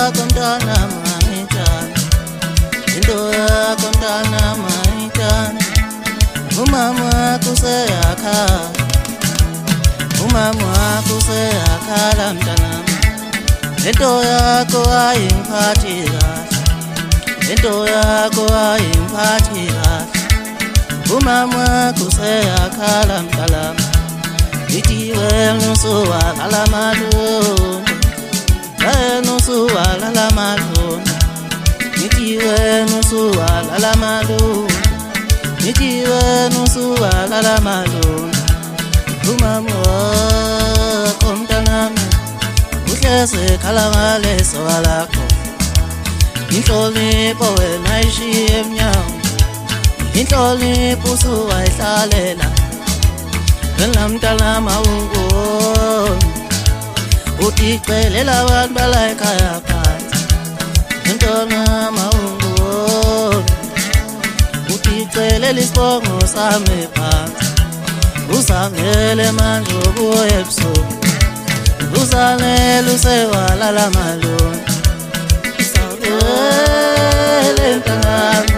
yakho mntana mangithanda, into yakho mntana mangithanda. Umama wakho useyakhala, umama wakho useyakhala mntanami. Lento yakho ayingiphathi kahle, lento yakho ayingiphathi kahle. Umama wakho useyakhala mntanami. Ithi wena usuwalala malunga, wena usuwalala malunga. Ithi wena usuwalala malunga, ithi wena usuwalala malunga. Umama wakho mntanami uhlezi ekhala ngaleso lakho. Inhlonipho wena ayishiye emnyango, inhlonipho usuwayihlalela. Wena mntanami awungoni, uticelela abantu bala ekhaya phansi. Mntanami awungoni, uticelela isibongo sami phansi. Uzangele manje ubuye ebusuku, uzangele usewalala malunga. Uzangele mntanami,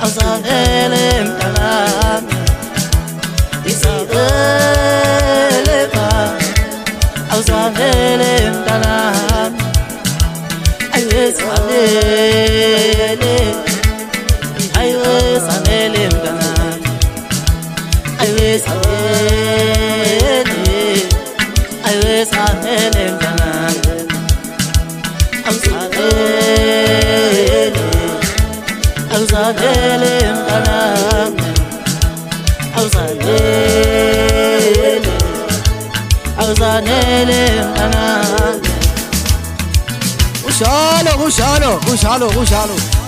awuzangele mntanami. Izangele baba, awuzangele mntanami. Ayizangele, ayizangele mntanami. Ayizangele, ayizangele mntanami. Awuzangele, awuzangele mntanami. Awuzangele, awuzangele mntanami. Ujalo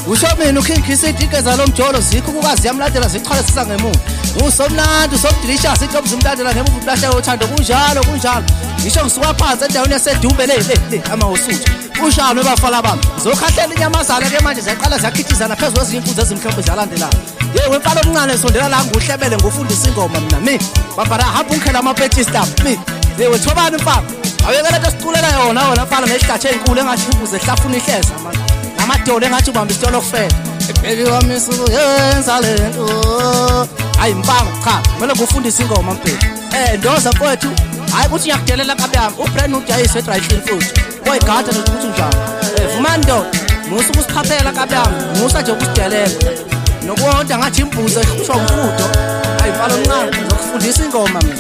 usho mina ukhinkisa itikeza lomjolo zikho ukukazi yamlandela zichwala sisa ngemuva. Usomnandi usomdilisha sithi umzimlandela ngemuva ulasha uthando. Kunjalo ngisho ngisuka phansi endaweni yasedumbe le ama usuthu. Kunjalo bafala bami zokhahlela inyamazana ke manje ziyaqala ziyakhithizana phezulu kwezinye imfuzo ezimhlophe ziyalandelayo. Yewe mfana omncane sondela la nguhlebele ngofundisa ingoma mina babara hamba unkhela amapetsi stop yewe thobani mfana awuyekela into siculela yona mfana ngesihlathi ezinkulu engathi imbuzi ehlafuna ihleza manje namadolo engathi ubamba isitolo ofela. Baby wami suyenza lento hayi mfana cha kumele ngufundisa ingoma mpela ndoza mfowethu hayi ukuthi ngiyakudelela kabi yami ubrand udayise eDryclean futhi boyigada nokuthi njalo vuma ndoda musu kusiphaphela kabi yami musa nje ukusidelela nokuwonda ngathi imbuzi ehlutshwa umfudo. Hayi mfana omncane ngizokufundisa ingoma mina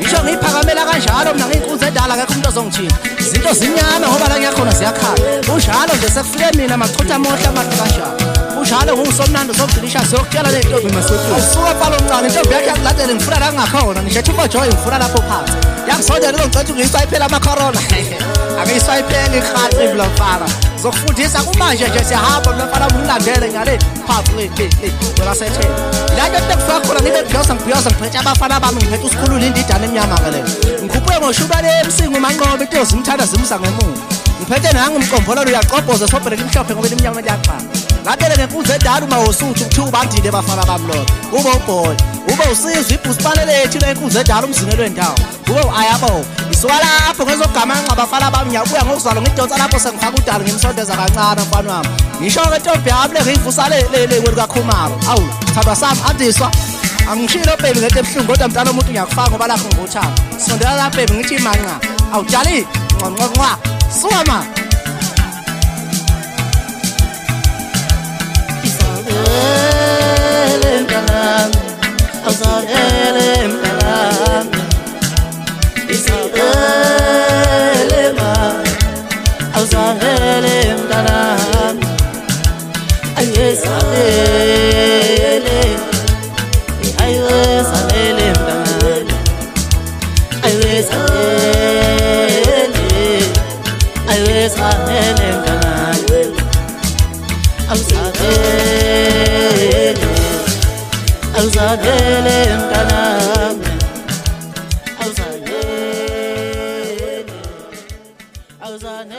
ngisho ngiyiphakamela kanjalo mina ngiyinkunzi endala akekho umuntu ozongithinta. Izinto zinyama ngoba la ngiyakhona ziyakhala. Kunjalo nje sekufike mina machotha amohla amahle kanjalo. Kunjalo ngusomnandi uzokudlisha siyokutshela le ntombi masotho. Awusuka mfana omncane intombi yakhe yakulandela ngifuna la ngakhona ngisho uba joy ngifuna lapho phansi. Yangisondela ngicela ngiyiswayiphela amacorona. Akuyiswayiphela ikhatri bla mfana. Zokufundisa kumanje nje siyahamba mfana umlandele ngale phaphu wena sethe. La nto ekufaka khona ngibe ngiyosangibhiyoza ngiphethe abafana bami ngiphethe usikhulula indidana emnyama ngale. Ngikhuphuke ngoshuba leMsingo manqobe into zimthanda zimsa ngemuva. Ngiphethe nangu umqombololo uyaqobhoza sobhele imhlophe ngoba iminyama yakha. Ngabele ngenkunzi edala uma usuthu kuthiwa ubandile bafana bami lo. Ube uboy, ube usizwe ibhusipane lethu lenkunzi edala umzingelo wendawo. Ube ayabo. Isuka lapho ngezogamanqa abafana bami ngiyabuya ngokuzalwa ngidonsa lapho sengifaka udala ngimsondeza kancane mfana wami. Ngisho ke ntombi yami le ngiyivusa le kwelikakhumalo. Awu, thandwa sami andiswa. Angishilo baby ngeke ebhlungu kodwa mntana umuntu ngiyakufaka ngoba lakho ngothanda. Sondela la baby ngithi manqa. Awujali nqonqonqa. Suwama. Izangele mntanami, awuzangele mntanami. Izangele mama, awuzangele mntanami. Ayizangele, ayizangele mntanami. Ayizangele, ayizangele mntanami. Awuzangele, awuzangele mntanami. Awuzangele, awuzangele.